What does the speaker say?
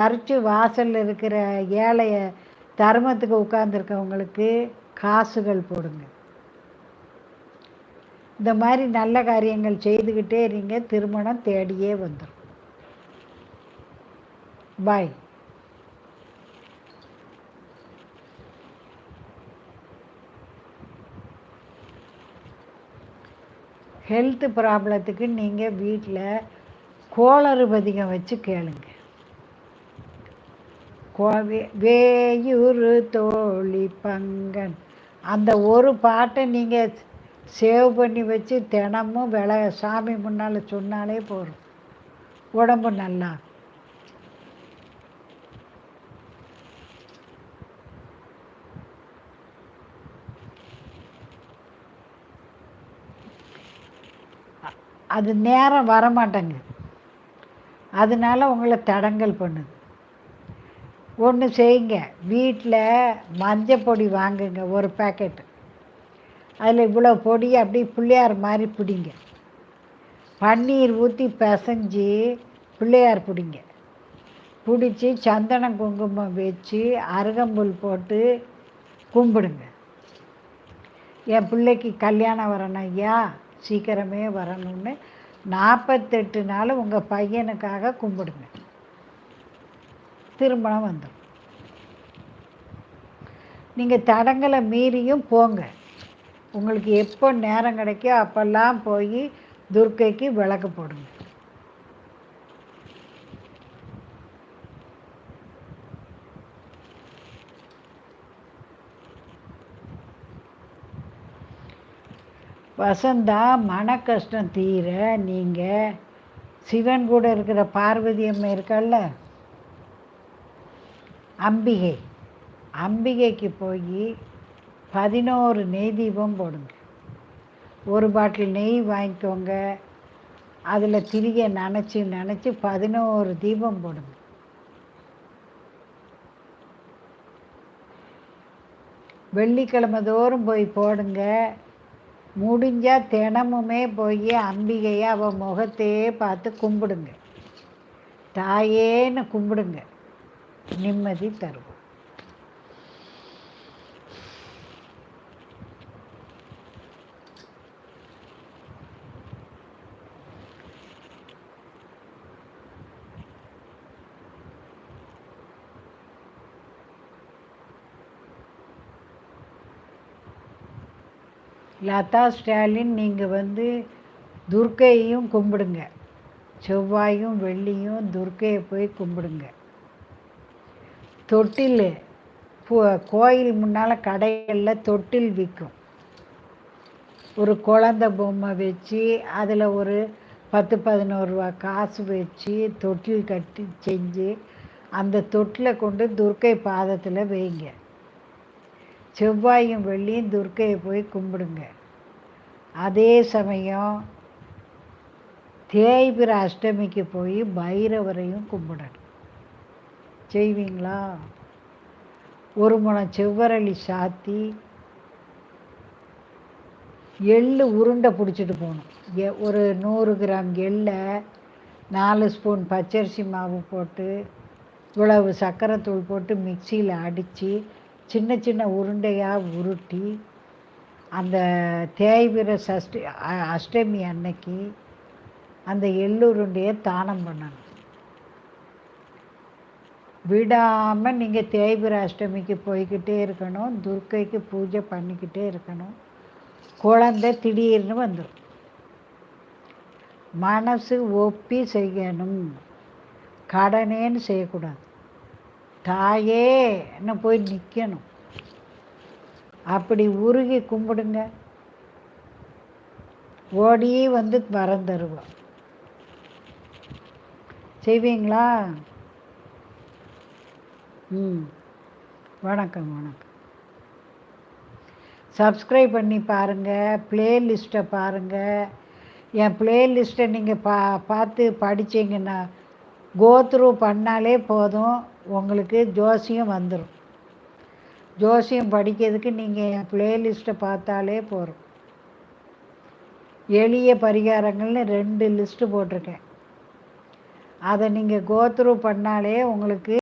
Church வாசலில் இருக்கிற ஏழைய தர்மத்துக்கு உட்கார்ந்துருக்கவங்களுக்கு காசுகள் போடுங்க. இந்த மாதிரி நல்ல காரியங்கள் செய்துக்கிட்டே இருங்க, திருமணம் தேடியே வந்துடும். பாய். ஹெல்த் ப்ராப்ளத்துக்கு நீங்கள் வீட்டில் கோளறு பதிகம் வச்சு கேளுங்க. வேயுறு தோழி பங்கன், அந்த ஒரு பாட்டை நீங்கள் சேவ் பண்ணி வச்சு தினமும் சாமி முன்னால் சொன்னாலே போதும், உடம்பு நல்லா. அது நேரம் வரமாட்டேங்க, அதனால உங்களை தடங்கல் பண்ணுது. ஒன்று செய்யுங்க, வீட்டில் மஞ்சள் பொடி வாங்குங்க, ஒரு பேக்கெட்டு. அதில் இவ்வளோ பொடியை அப்படி பிள்ளையார் மாதிரி பிடிங்க. பன்னீர் ஊற்றி பிசைஞ்சி பிள்ளையார் பிடிங்க. பிடிச்சி சந்தனம் குங்குமம் வச்சு அருகம்புல் போட்டு கும்பிடுங்க. என் பிள்ளைக்கு கல்யாணம் வரணும் ஐயா, சீக்கிரமே வரணும்னு 48 நாள் உங்கள் பையனுக்காக கும்பிடுங்க, திருமணம் வந்துடும். நீங்கள் தடங்களை மீறியும் போங்க, உங்களுக்கு எப்போ நேரம் கிடைக்கோ அப்போல்லாம் போய் துர்க்கைக்கு விளக்கு போடுங்க. வசந்தா, மன கஷ்டம் தீர நீங்கள் சிவன் கூட இருக்கிற பார்வதி அம்மா இருக்கல்ல, அம்பிகைக்கு போய் 11 நெய் தீபம் போடுங்க. ஒரு பாட்டில் நெய் வாங்கிக்கோங்க, அதில் திரியை நினச்சி 11 தீபம் போடுங்க. வெள்ளிக்கிழமை தோறும் போய் போடுங்க. முடிஞ்சால் தினமுமே போய் அம்பிகையை அவள் முகத்தையே பார்த்து கும்பிடுங்க, தாயேன்னு கும்பிடுங்க, நிம்மதி தருவோம். லதா ஸ்டாலின், நீங்கள் துர்க்கையையும் கும்பிடுங்க, செவ்வாயும் வெள்ளியும் துர்க்கையை போய் கும்பிடுங்க. தொட்டில் கோயில் முன்னால் கடைகளில் தொட்டில் விற்கும், ஒரு குழந்தை பொம்மை வச்சு அதில் ஒரு 10-11 ரூபா காசு வச்சு தொட்டில் கட்டி செஞ்சு அந்த தொட்டிலை கொண்டு துர்க்கை பாதத்தில் வைங்க. செவ்வாயும் வெள்ளியும் துர்க்கையை போய் கும்பிடுங்க. அதே சமயம் தேய்பிர அஷ்டமிக்கு போய் பைரவரையும் கும்பிடணும். செய்வீங்களா? ஒரு முழம் செவ்வரளி சாத்தி எள்ளு உருண்டை பிடிச்சிட்டு போகணும். ஒரு 100 கிராம் எள்ளை 4 ஸ்பூன் பச்சரிசி மாவு போட்டு இவ்வளவு சர்க்கரைத்தூள் போட்டு மிக்சியில் அடித்து சின்ன சின்ன உருண்டையாக உருட்டி அந்த தேய்பிர அஷ்டமி அன்னைக்கு அந்த எள்ளுருண்டையை தானம் பண்ணணும். விடாமல் நீங்கள் தேய்பிர அஷ்டமிக்கு போய்கிட்டே இருக்கணும், துர்க்கைக்கு பூஜை பண்ணிக்கிட்டே இருக்கணும். குழந்தை திடீர்னு வந்துடும். மனசு ஒப்பி செய்யணும், கடனேன்னு செய்யக்கூடாது. தாயேன்னு போய் நிற்கணும். அப்படி உருகி கும்பிடுங்க, ஓடி வரம் தருவோம். செய்வீங்களா? வணக்கம். சப்ஸ்கிரைப் பண்ணி பாருங்கள், ப்ளேலிஸ்ட்டை பாருங்கள். என் ப்ளேலிஸ்ட்டை நீங்கள் பார்த்து படித்தீங்கன்னா கோத்ரூ பண்ணாலே போதும், உங்களுக்கு ஜோசியம் வந்துடும். ஜோசியம் படிக்கிறதுக்கு நீங்கள் என் ப்ளேலிஸ்ட்டை பார்த்தாலே போதும். எளிய பரிகாரங்கள்னு 2 லிஸ்ட்டு போட்டிருக்கேன், அதை நீங்கள் கோத்ரூ பண்ணாலே உங்களுக்கு